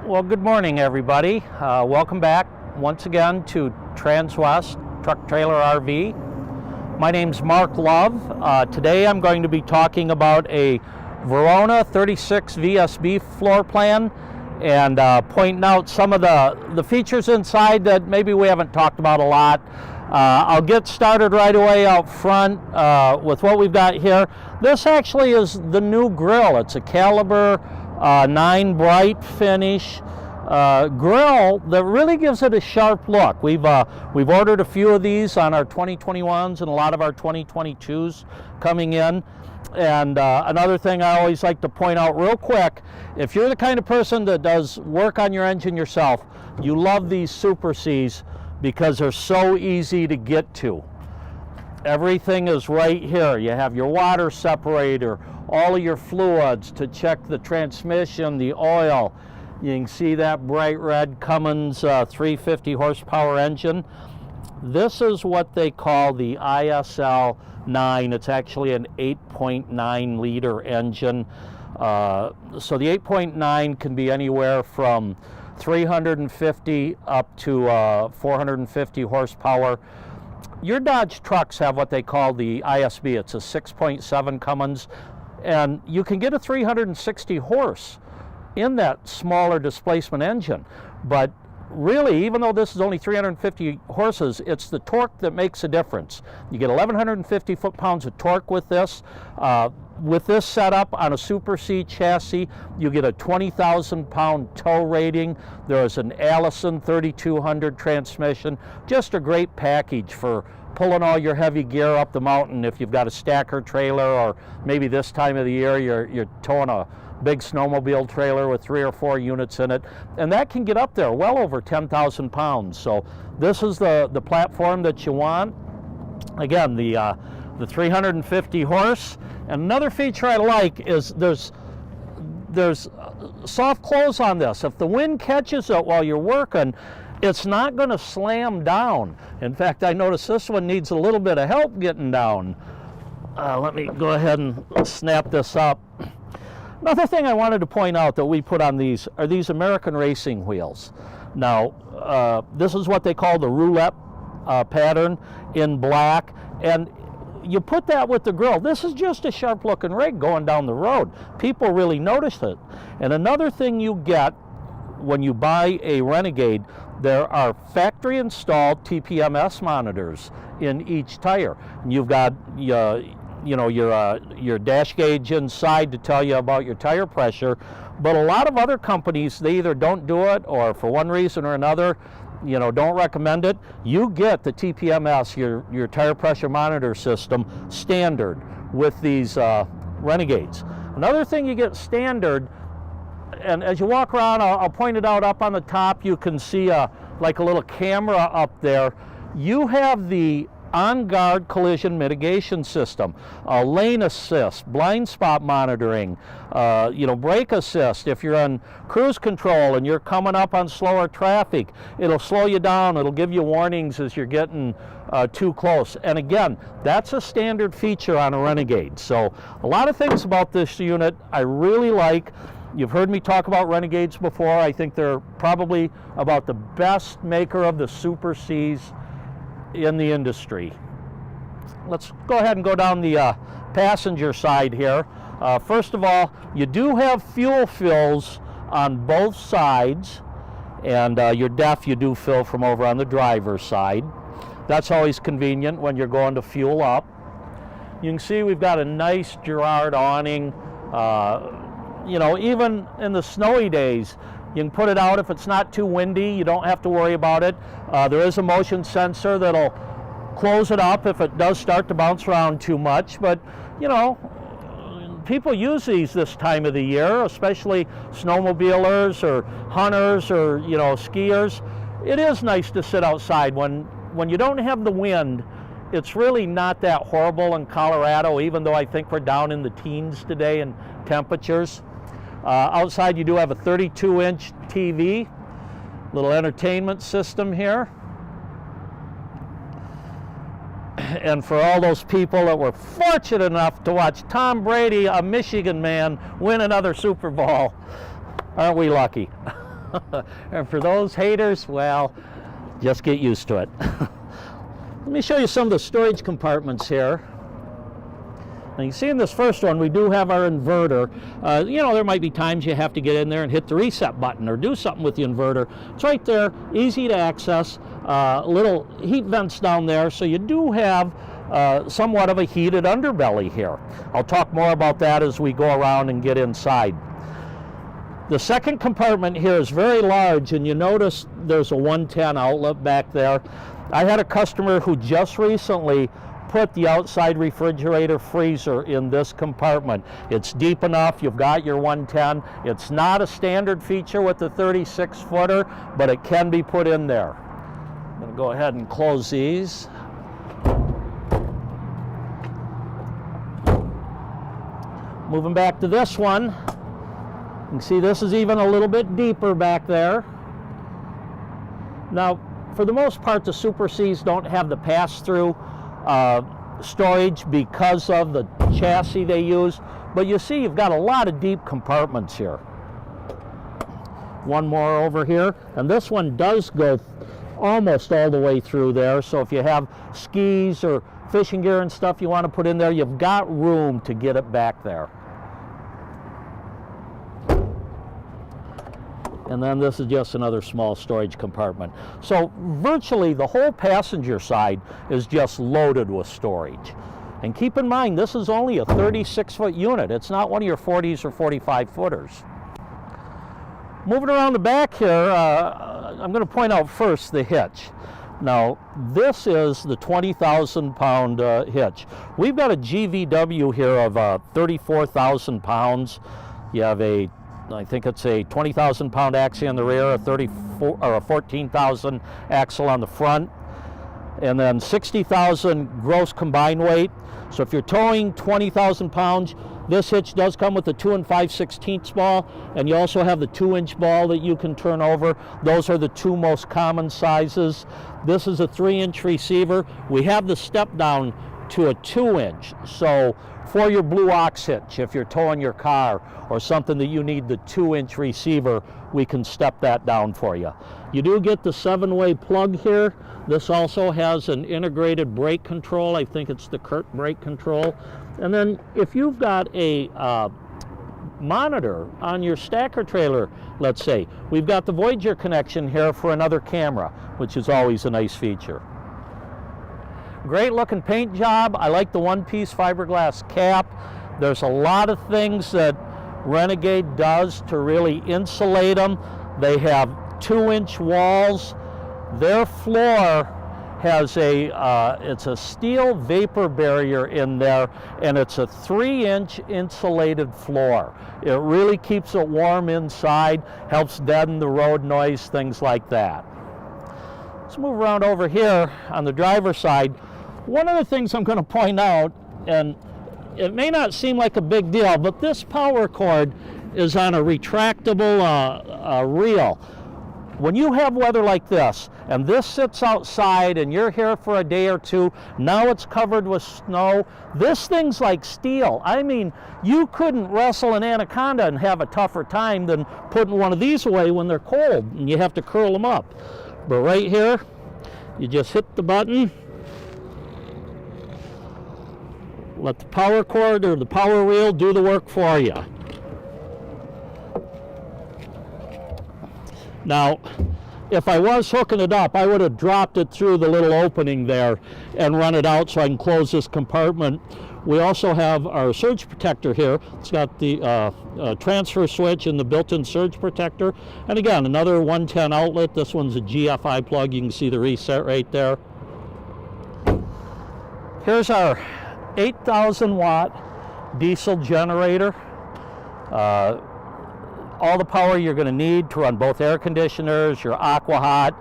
Well, good morning, everybody. Welcome back once again to Transwest Truck Trailer RV. My name's Mark Love. Today I'm going to be talking about a Verona 36 VSB floor plan and pointing out some of the features inside that maybe we haven't talked about a lot. I'll get started right away out front with what we've got here. This actually is the new grill. It's a Caliber 9 bright finish grill that really gives it a sharp look. We've ordered a few of these on our 2021s and a lot of our 2022s coming in. And another thing I always like to point out real quick, if you're the kind of person that does work on your engine yourself, you love these Super Cs because they're so easy to get to. Everything is right here. You have your water separator, all of your fluids to check the transmission, the oil. You can see that bright red Cummins 350 horsepower engine. This is what they call the ISL 9. It's actually an 8.9 liter engine. So the 8.9 can be anywhere from 350 up to 450 horsepower. Your Dodge trucks have what they call the ISB. It's a 6.7 Cummins, and you can get a 360 horse in that smaller displacement engine. But really, even though this is only 350 horses, it's the torque that makes a difference. You get 1,150 foot-pounds of torque with this. With this setup on a Super C chassis, you get a 20,000 pound tow rating. There's an Allison 3200 transmission. Just a great package for pulling all your heavy gear up the mountain if you've got a stacker trailer, or maybe this time of the year you're towing a big snowmobile trailer with 3 or 4 units in it, and that can get up there well over 10,000 pounds. So this is the platform that you want. Again, the 350 horse. And another feature I like is there's soft close on this. If the wind catches it while you're working, it's not going to slam down. In fact, I noticed this one needs a little bit of help getting down. Let me go ahead and snap this up. Another thing I wanted to point out that we put on these are these American racing wheels. Now, this is what they call the roulette pattern in black, and you put that with the grill. This is just a sharp looking rig going down the road. People really notice it. And another thing you get when you buy a Renegade, there are factory installed TPMS monitors in each tire. And you've got your dash gauge inside to tell you about your tire pressure. But a lot of other companies, they either don't do it, or for one reason or another, don't recommend it. You get the TPMS, your tire pressure monitor system, standard with these Renegades. Another thing you get standard, and as you walk around, I'll point it out up on the top, you can see like a little camera up there. You have the on-guard collision mitigation system, lane assist, blind spot monitoring, brake assist. If you're on cruise control and you're coming up on slower traffic, it'll slow you down. It'll give you warnings as you're getting too close. And again, that's a standard feature on a Renegade. So a lot of things about this unit I really like. You've heard me talk about Renegades before. I think they're probably about the best maker of the Super Cs in the industry. Let's go ahead and go down the passenger side here. First of all, you do have fuel fills on both sides, and your DEF you do fill from over on the driver's side. That's always convenient when you're going to fuel up. You can see we've got a nice Girard awning. Even in the snowy days, you can put it out if it's not too windy. You don't have to worry about it. There is a motion sensor that'll close it up if it does start to bounce around too much. But, people use these this time of the year, especially snowmobilers or hunters or, skiers. It is nice to sit outside when you don't have the wind. It's really not that horrible in Colorado, even though I think we're down in the teens today in temperatures. Outside you do have a 32-inch TV, little entertainment system here. And for all those people that were fortunate enough to watch Tom Brady, a Michigan man, win another Super Bowl, aren't we lucky? And for those haters, well, just get used to it. Let me show you some of the storage compartments here. Now you see in this first one, we do have our inverter. You know, there might be times you have to get in there and hit the reset button or do something with the inverter. It's right there, easy to access, little heat vents down there, so you do have somewhat of a heated underbelly here. I'll talk more about that as we go around and get inside. The second compartment here is very large, and you notice there's a 110 outlet back there. I had a customer who just recently put the outside refrigerator freezer in this compartment. It's deep enough, you've got your 110. It's not a standard feature with the 36 footer, but it can be put in there. I'm going to go ahead and close these. Moving back to this one, you can see this is even a little bit deeper back there. Now, for the most part, the Super Cs don't have the pass-through storage because of the chassis they use, but you see you've got a lot of deep compartments here. One more over here, and this one does go almost all the way through there, so if you have skis or fishing gear and stuff you want to put in there, you've got room to get it back there. And then this is just another small storage compartment. So virtually the whole passenger side is just loaded with storage. And keep in mind, this is only a 36-foot unit. It's not one of your 40s or 45 footers. Moving around the back here, I'm going to point out first the hitch. Now, this is the 20,000 pound hitch. We've got a GVW here of 34,000 pounds. You have I think it's a 20,000 pound axle on the rear, a 14,000 axle on the front, and then 60,000 gross combined weight. So if you're towing 20,000 pounds, this hitch does come with a 2 5/16 ball, and you also have the 2-inch ball that you can turn over. Those are the two most common sizes. This is a 3-inch receiver. We have the step down to a 2-inch. So for your blue ox hitch, if you're towing your car or something that you need the 2-inch receiver, we can step that down for you. You do get the 7-way plug here. This also has an integrated brake control. I think it's the Kurt brake control. And then if you've got a monitor on your stacker trailer, let's say, we've got the Voyager connection here for another camera, which is always a nice feature. Great looking paint job. I like the one-piece fiberglass cap. There's a lot of things that Renegade does to really insulate them. They have 2-inch walls. Their floor has it's a steel vapor barrier in there, and it's a 3-inch insulated floor. It really keeps it warm inside, helps deaden the road noise, things like that. Let's move around over here on the driver's side. One of the things I'm going to point out, and it may not seem like a big deal, but this power cord is on a retractable reel. When you have weather like this, and this sits outside and you're here for a day or two, now it's covered with snow, this thing's like steel. I mean, you couldn't wrestle an anaconda and have a tougher time than putting one of these away when they're cold and you have to curl them up. But right here, you just hit the button, let the power cord or the power reel do the work for you. Now, if I was hooking it up, I would have dropped it through the little opening there and run it out so I can close this compartment. We also have our surge protector here. It's got the transfer switch and the built-in surge protector. And again, another 110 outlet. This one's a GFI plug. You can see the reset right there. Here's our 8,000 watt diesel generator. All the power you're going to need to run both air conditioners, your AquaHot,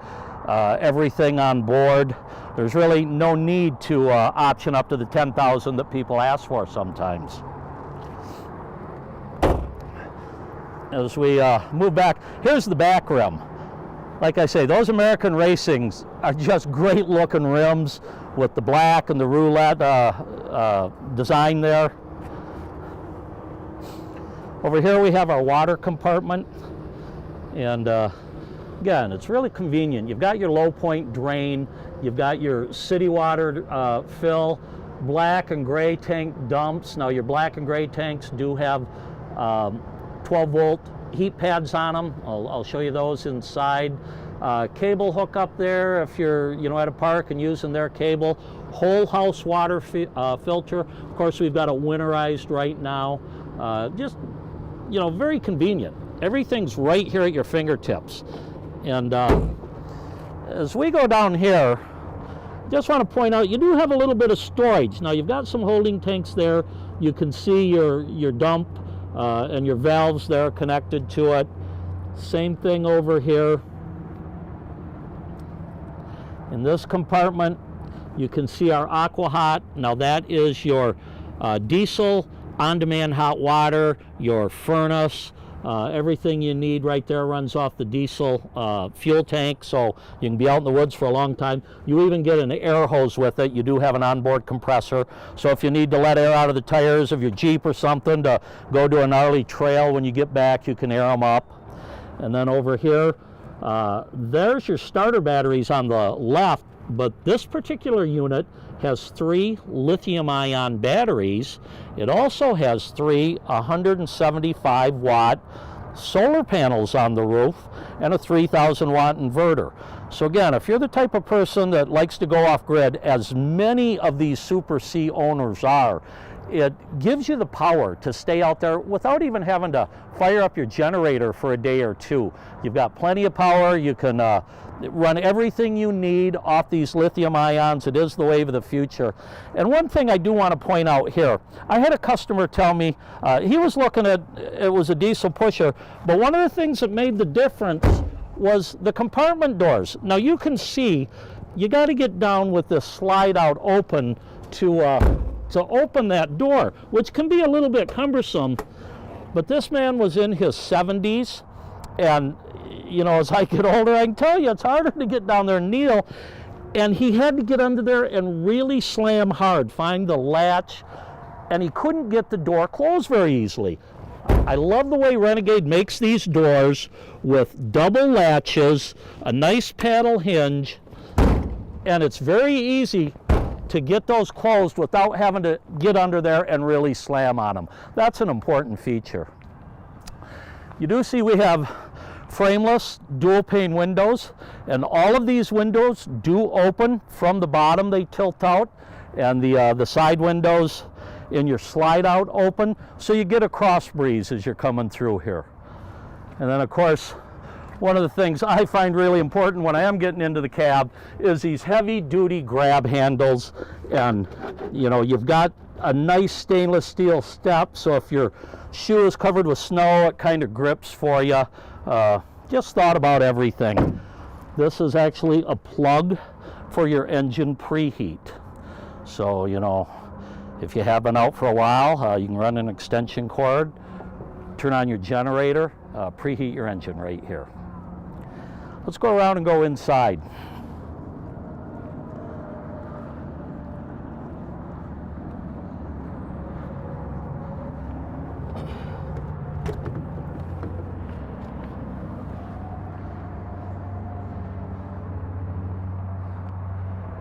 everything on board. There's really no need to option up to the 10,000 that people ask for sometimes. As we move back, here's the back rim. Like I say, those American Racings are just great looking rims with the black and the roulette design there. Over here we have our water compartment, And again, it's really convenient. You've got your low point drain, you've got your city water fill, black and gray tank dumps. Now your black and gray tanks do have 12-volt heat pads on them. I'll show you those inside. Cable hookup there if you're at a park and using their cable. Whole house water filter. Of course, we've got it winterized right now. Just very convenient. Everything's right here at your fingertips. And as we go down here, just want to point out you do have a little bit of storage. Now you've got some holding tanks there. You can see your dump and your valves there connected to it. Same thing over here. In this compartment, you can see our AquaHot. Now that is your diesel on-demand hot water, your furnace, everything you need right there runs off the diesel fuel tank, so you can be out in the woods for a long time. You even get an air hose with it. You do have an onboard compressor, so if you need to let air out of the tires of your Jeep or something to go to a gnarly trail when you get back, you can air them up. And then over here, there's your starter batteries on the left, but this particular unit has 3 lithium-ion batteries. It also has 3 175-watt solar panels on the roof and a 3,000-watt inverter. So again, if you're the type of person that likes to go off-grid, as many of these Super C owners are, it gives you the power to stay out there without even having to fire up your generator for a day or two. You've got plenty of power. You can run everything you need off these lithium ions. It is the wave of the future. And one thing I do want to point out here, I had a customer tell me he was looking at, it was a diesel pusher, but one of the things that made the difference was the compartment doors. Now you can see you got to get down with this slide out open to open that door, which can be a little bit cumbersome. But this man was in his 70s, and as I get older, I can tell you it's harder to get down there and kneel, and he had to get under there and really slam hard, find the latch, and he couldn't get the door closed very easily. I love the way Renegade makes these doors with double latches, a nice paddle hinge, and it's very easy to get those closed without having to get under there and really slam on them. That's an important feature. You do see we have frameless dual pane windows, and all of these windows do open from the bottom. They tilt out, and the side windows in your slide out open, so you get a cross breeze as you're coming through here. And then of course, one of the things I find really important when I am getting into the cab is these heavy duty grab handles. And you've got a nice stainless steel step, so if your shoe is covered with snow, it kind of grips for you. Just thought about everything. This is actually a plug for your engine preheat. So if you have been out for a while, you can run an extension cord, turn on your generator, preheat your engine right here. Let's go around and go inside.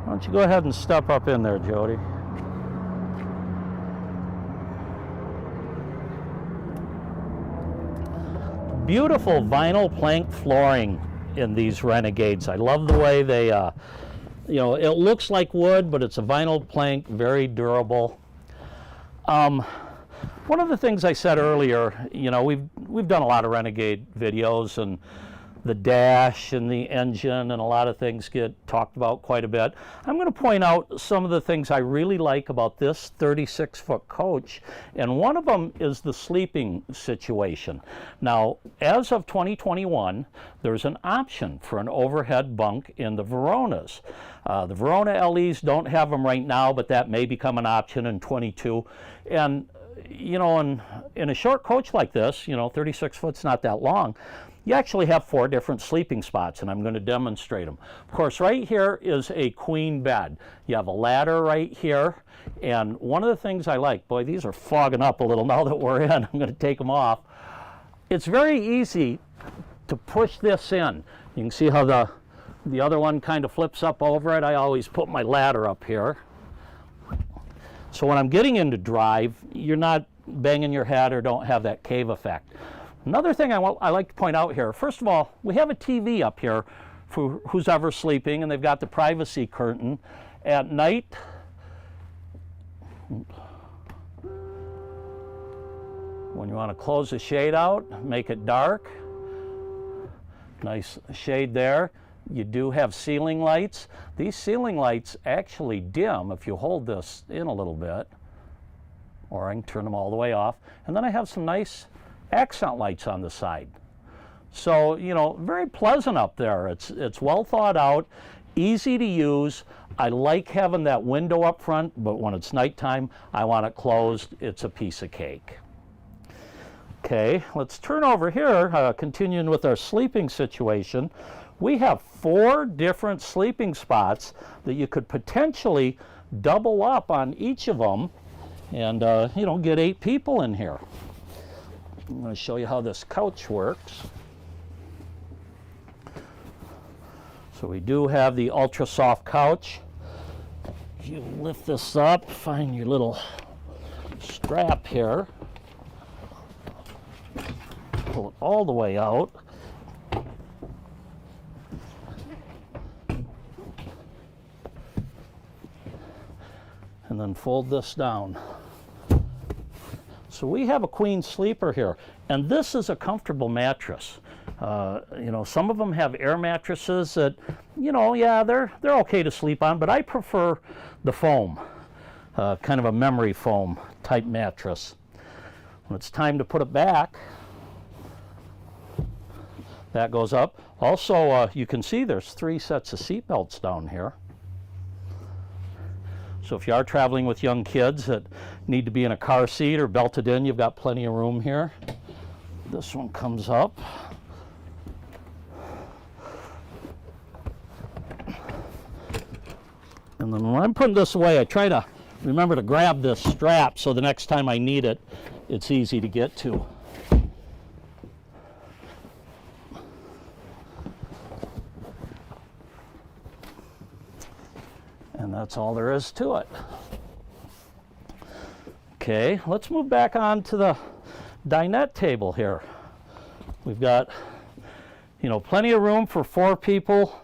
Why don't you go ahead and step up in there, Jody? Beautiful vinyl plank flooring in these Renegades. I love the way they, it looks like wood, but it's a vinyl plank, very durable. One of the things I said earlier, we've done a lot of Renegade videos, and the dash and the engine and a lot of things get talked about quite a bit. I'm going to point out some of the things I really like about this 36-foot coach, and one of them is the sleeping situation. Now, as of 2021, there's an option for an overhead bunk in the Veronas. The Verona LEs don't have them right now, but that may become an option in 22. And in a short coach like this, 36 foot's not that long, you actually have 4 different sleeping spots, and I'm going to demonstrate them. Of course, right here is a queen bed. You have a ladder right here, and one of the things I like, boy, these are fogging up a little now that we're in. I'm going to take them off. It's very easy to push this in. You can see how the other one kind of flips up over it. I always put my ladder up here. So when I'm getting into drive, you're not banging your head or don't have that cave effect. Another thing I like to point out here, first of all, we have a TV up here for who's ever sleeping, and they've got the privacy curtain. At night, when you want to close the shade out, make it dark. Nice shade there. You do have ceiling lights. These ceiling lights actually dim if you hold this in a little bit, or I can turn them all the way off. And then I have some nice accent lights on the side. So, you know, very pleasant up there. It's well thought out, easy to use. I like having that window up front, but when it's nighttime, I want it closed. It's a piece of cake. Okay, let's turn over here, continuing with our sleeping situation. We have 4 different sleeping spots that you could potentially double up on each of them and, you know, get 8 people in here. I'm going to show you how this couch works. So we do have the ultra soft couch. You lift this up, find your little strap here, pull it all the way out. And then fold this down. So we have a queen sleeper here, and this is a comfortable mattress. You know, some of them have air mattresses that, you know, yeah, they're okay to sleep on, but I prefer the foam, kind of a memory foam type mattress. When it's time to put it back, that goes up. Also, you can see there's 3 sets of seat belts down here. So if you are traveling with young kids that need to be in a car seat or belted in, you've got plenty of room here. This one comes up. And then when I'm putting this away, I try to remember to grab this strap so the next time I need it, it's easy to get to. And that's all there is to it. Okay, let's move back on to the dinette table here. We've got, you know, plenty of room for 4 people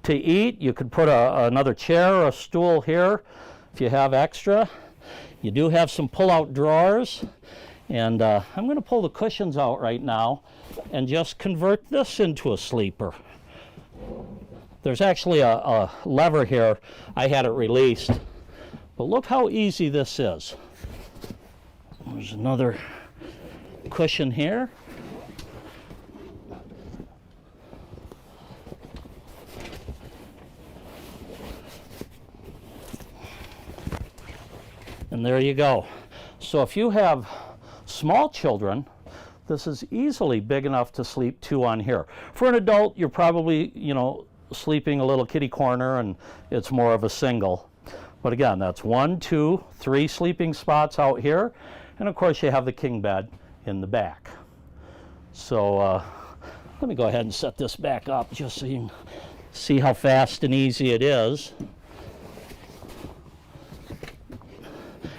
to eat. You could put another chair or a stool here if you have extra. You do have some pull-out drawers, and I'm going to pull the cushions out right now and just convert this into a sleeper. There's actually a lever here. I had it released, but look how easy this is. There's another cushion here. And there you go. So if you have small children, this is easily big enough to sleep 2 on here. For an adult, you're probably, you know, sleeping a little kitty corner and it's more of a single. But again, that's 1, 2, 3 sleeping spots out here. And of course you have the king bed in the back. So let me go ahead and set this back up just so you can see how fast and easy it is.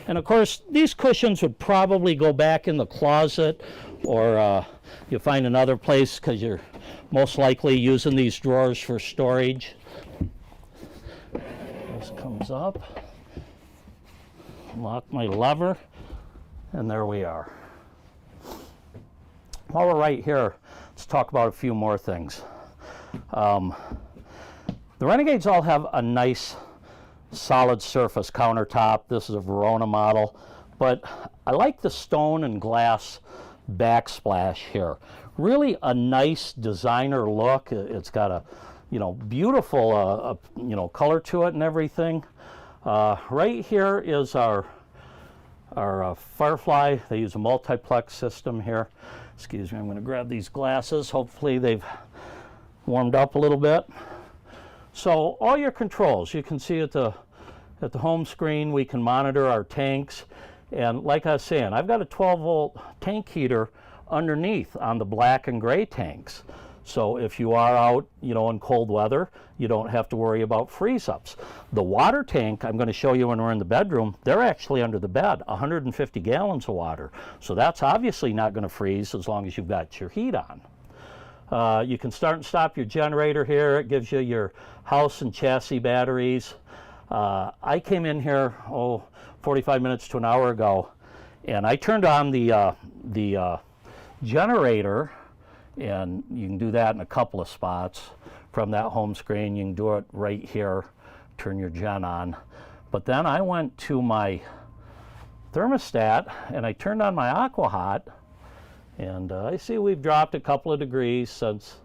And of course, these cushions would probably go back in the closet, or you'll find another place because you're most likely using these drawers for storage. This comes up, lock my lever, and there we are. While we're right here, let's talk about a few more things. The Renegades all have a nice solid surface countertop. This is a Verona model, but I like the stone and glass backsplash here. Really a nice designer look. It's got a, you know, beautiful you know, color to it and everything. Right here is our Firefly. They use a multiplex system here. Excuse me, I'm going to grab these glasses. Hopefully they've warmed up a little bit. So all your controls, you can see at the home screen, we can monitor our tanks. And like I was saying, I've got a 12-volt tank heater underneath on the black and gray tanks. So if you are out, in cold weather, you don't have to worry about freeze-ups. The water tank, I'm going to show you when we're in the bedroom, they're actually under the bed, 150 gallons of water. So that's obviously not going to freeze as long as you've got your heat on. You can start and stop your generator here. It gives you your house and chassis batteries. I came in here, 45 minutes to an hour ago, and I turned on the generator, and you can do that in a couple of spots from that home screen. You can do it right here, turn your gen on. But then I went to my thermostat and I turned on my aqua hot, and I see we've dropped a couple of degrees since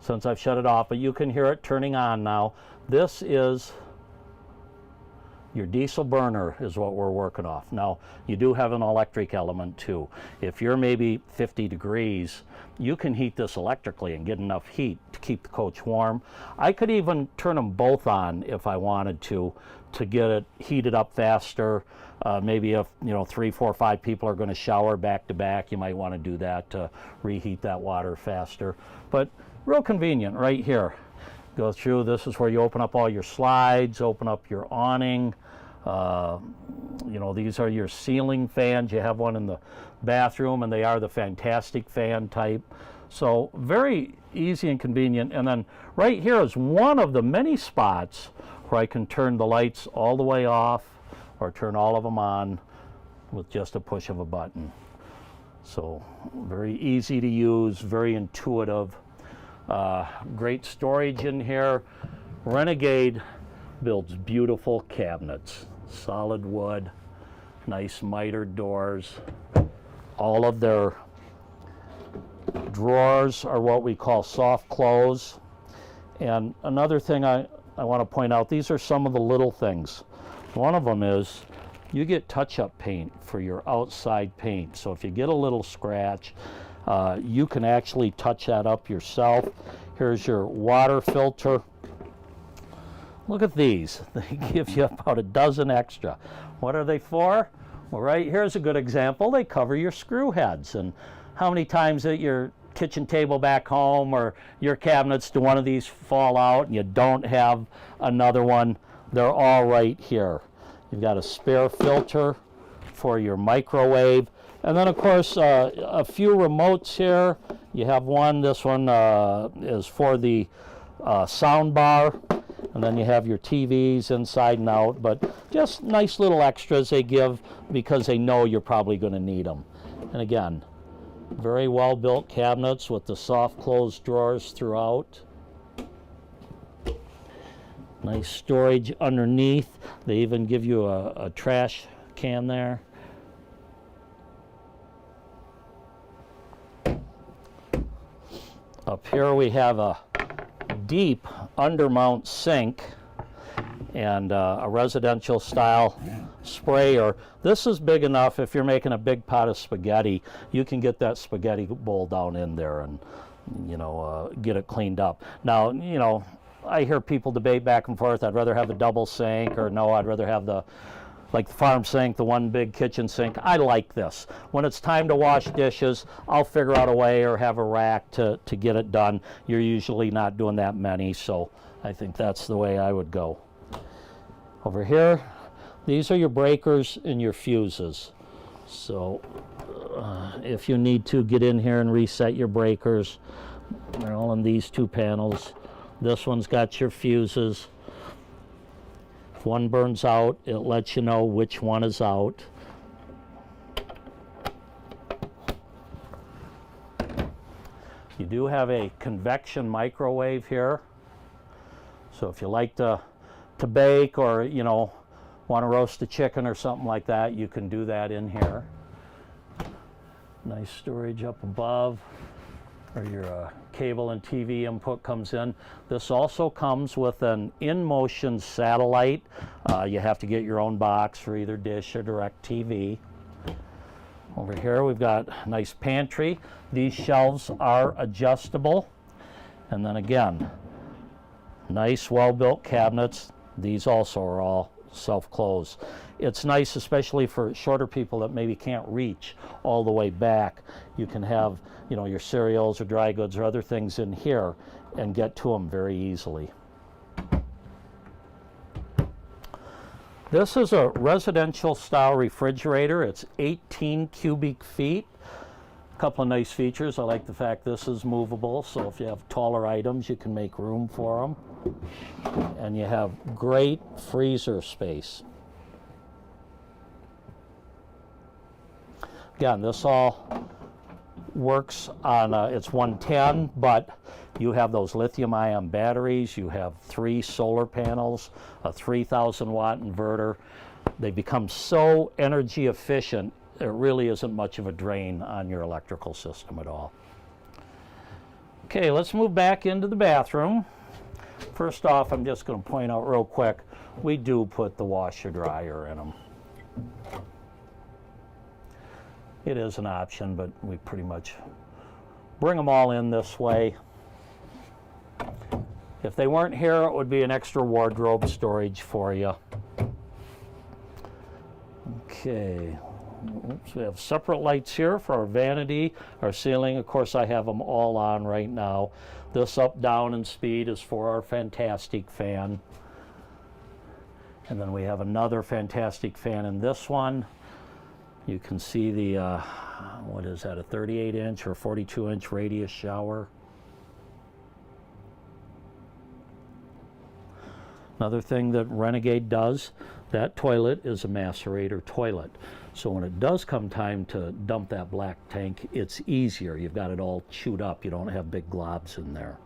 I've shut it off, but you can hear it turning on now. This is your diesel burner is what we're working off. Now, you do have an electric element too. If you're maybe 50 degrees, you can heat this electrically and get enough heat to keep the coach warm. I could even turn them both on if I wanted to get it heated up faster. Maybe if 3, 4, 5 people are going to shower back to back, you might want to do that to reheat that water faster. But real convenient right here. Go through, this is where you open up all your slides, open up your awning. These are your ceiling fans. You have one in the bathroom, and they are the fantastic fan type. So very easy and convenient. And then right here is one of the many spots where I can turn the lights all the way off or turn all of them on with just a push of a button. So very easy to use, very intuitive. Great storage in here. Renegade builds beautiful cabinets, solid wood, nice mitered doors. All of their drawers are what we call soft close. And another thing I want to point out, these are some of the little things. One of them is you get touch-up paint for your outside paint. So if you get a little scratch, you can actually touch that up yourself. Here's your water filter. Look at these. They give you about a dozen extra. What are they for? Well, right here's a good example. They cover your screw heads. And how many times at your kitchen table back home or your cabinets do one of these fall out and you don't have another one? They're all right here. You've got a spare filter for your microwave. And then, of course, a few remotes here. You have one. This one is for the sound bar. And then you have your TVs inside and out. But just nice little extras they give because they know you're probably going to need them. And again, very well-built cabinets with the soft closed drawers throughout. Nice storage underneath. They even give you a trash can there. Up here we have a deep undermount sink and a residential style sprayer. This is big enough if you're making a big pot of spaghetti, you can get that spaghetti bowl down in there and get it cleaned up. Now, I hear people debate back and forth, I'd rather have a double sink, or no, I'd rather have the farm sink, the one big kitchen sink. I like this. When it's time to wash dishes, I'll figure out a way or have a rack to get it done. You're usually not doing that many, so I think that's the way I would go. Over here, these are your breakers and your fuses. So if you need to get in here and reset your breakers, they're all in these two panels. This one's got your fuses. If one burns out, it lets you know which one is out. You do have a convection microwave here. So if you like to bake or, want to roast a chicken or something like that, you can do that in here. Nice storage up above where your cable and TV input comes in. This also comes with an in-motion satellite. You have to get your own box for either Dish or DirecTV. Over here we've got a nice pantry. These shelves are adjustable. And then again, nice well-built cabinets. These also are all self-close. It's nice especially for shorter people that maybe can't reach all the way back. You can have, you know, your cereals or dry goods or other things in here and get to them very easily. This is a residential style refrigerator. It's 18 cubic feet. A couple of nice features. I like the fact this is movable, so if you have taller items, you can make room for them. And you have great freezer space. Again, this all works on, it's 110, but you have those lithium-ion batteries, you have 3 solar panels, a 3,000 watt inverter. They become so energy efficient, there really isn't much of a drain on your electrical system at all. Okay, let's move back into the bathroom. First off, I'm just going to point out real quick, we do put the washer dryer in them. It is an option, but we pretty much bring them all in this way. If they weren't here, it would be an extra wardrobe storage for you. Okay. Oops, we have separate lights here for our vanity, our ceiling. Of course, I have them all on right now. This up, down, and speed is for our Fantastic fan. And then we have another Fantastic fan in this one. You can see the, what is that, a 38-inch or 42-inch radius shower. Another thing that Renegade does, that toilet is a macerator toilet. So when it does come time to dump that black tank, it's easier. You've got it all chewed up. You don't have big globs in there.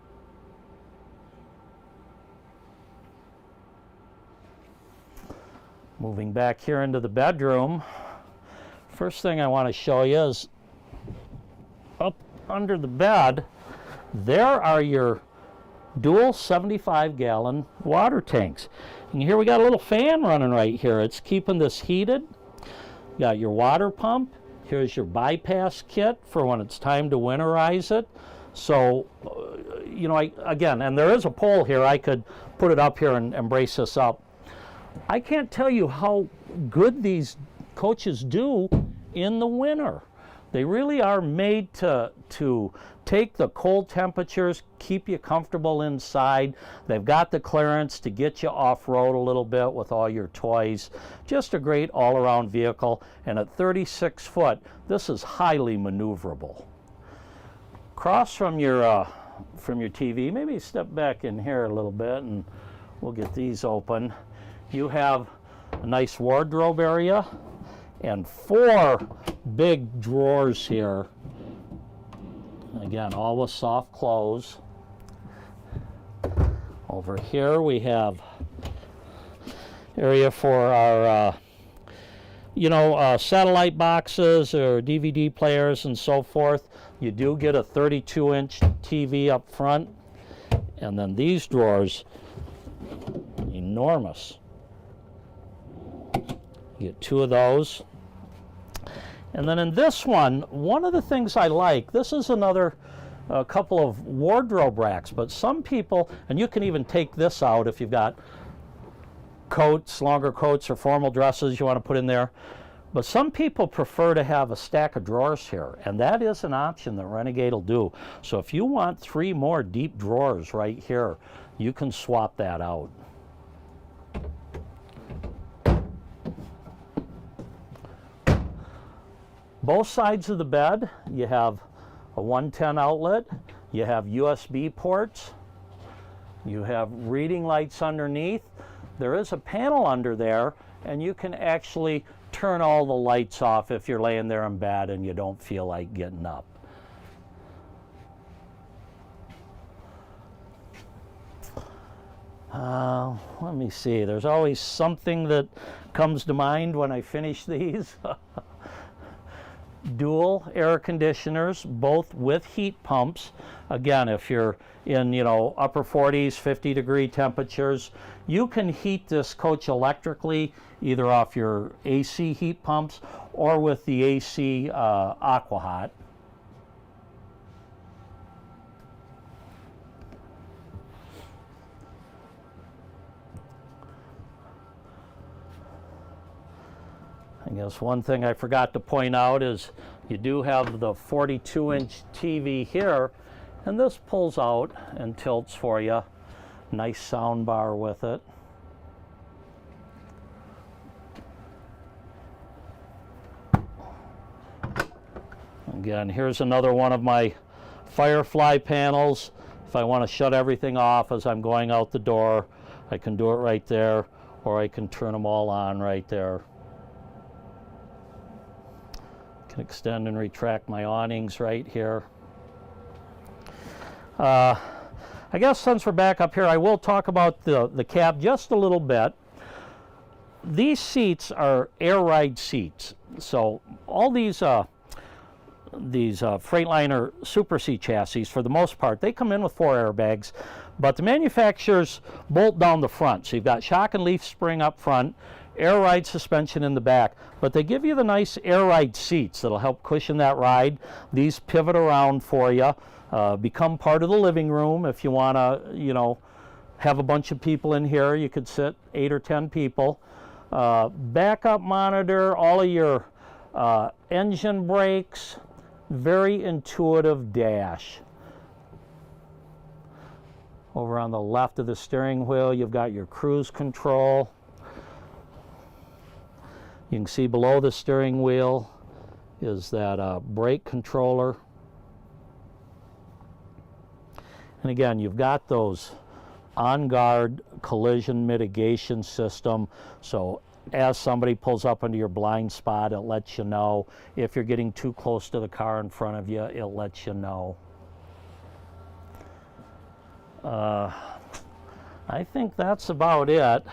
Moving back here into the bedroom, first thing I want to show you is up under the bed, there are your dual 75-gallon water tanks. And here we got a little fan running right here. It's keeping this heated. You got your water pump. Here's your bypass kit for when it's time to winterize it. So, you know, again, and there is a pole here. I could put it up here and brace this up. I can't tell you how good these coaches do in the winter. They really are made to take the cold temperatures, keep you comfortable inside. They've got the clearance to get you off-road a little bit with all your toys. Just a great all-around vehicle, and at 36 foot, this is highly maneuverable. Across from your TV, maybe step back in here a little bit and we'll get these open. You have a nice wardrobe area and 4 big drawers here. Again, all with soft close. Over here we have area for our satellite boxes or DVD players and so forth. You do get a 32-inch TV up front, and then these drawers, enormous. You get 2 of those. And then in this one of the things I like, this is another couple of wardrobe racks, but some people, and you can even take this out if you've got coats, longer coats or formal dresses you want to put in there. But some people prefer to have a stack of drawers here, and that is an option that Renegade will do. So if you want 3 more deep drawers right here, you can swap that out. Both sides of the bed, you have a 110 outlet, you have USB ports, you have reading lights underneath. There is a panel under there, and you can actually turn all the lights off if you're laying there in bed and you don't feel like getting up. Let me see, there's always something that comes to mind when I finish these. Dual air conditioners, both with heat pumps. Again, if you're in, upper 40s, 50-degree temperatures, you can heat this coach electrically, either off your AC heat pumps or with the AC AquaHot. I guess one thing I forgot to point out is you do have the 42-inch TV here, and this pulls out and tilts for you. Nice sound bar with it. Again, here's another one of my Firefly panels. If I want to shut everything off as I'm going out the door, I can do it right there, or I can turn them all on right there. I can extend and retract my awnings right here. I guess since we're back up here, I will talk about the cab just a little bit. These seats are air ride seats. So all these Freightliner Super C chassis, for the most part, they come in with 4 airbags, but the manufacturers bolt down the front. So you've got shock and leaf spring up front, air ride suspension in the back, but they give you the nice air ride seats that'll help cushion that ride. These pivot around for you, become part of the living room. If you want to, you know, have a bunch of people in here, you could sit 8 or 10 people. Backup monitor, all of your engine brakes. Very intuitive dash. Over on the left of the steering wheel, you've got your cruise control. You can see below the steering wheel is that brake controller. And again, you've got those on-guard collision mitigation system. So as somebody pulls up into your blind spot, it lets you know. If you're getting too close to the car in front of you, it lets you know. I think that's about it.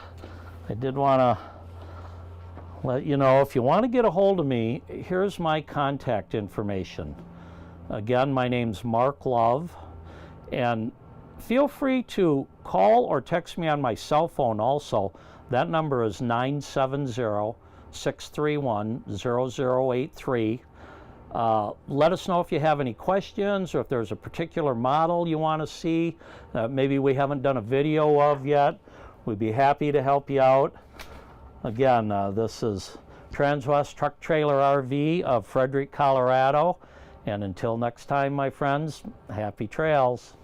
I did want to let you know, if you want to get a hold of me, here's my contact information. Again, my name's Mark Love, and feel free to call or text me on my cell phone also. That number is 970-631-0083. Let us know if you have any questions, or if there's a particular model you want to see that maybe we haven't done a video of yet. We'd be happy to help you out. Again, this is Transwest Truck Trailer RV of Frederick, Colorado. And until next time, my friends, happy trails.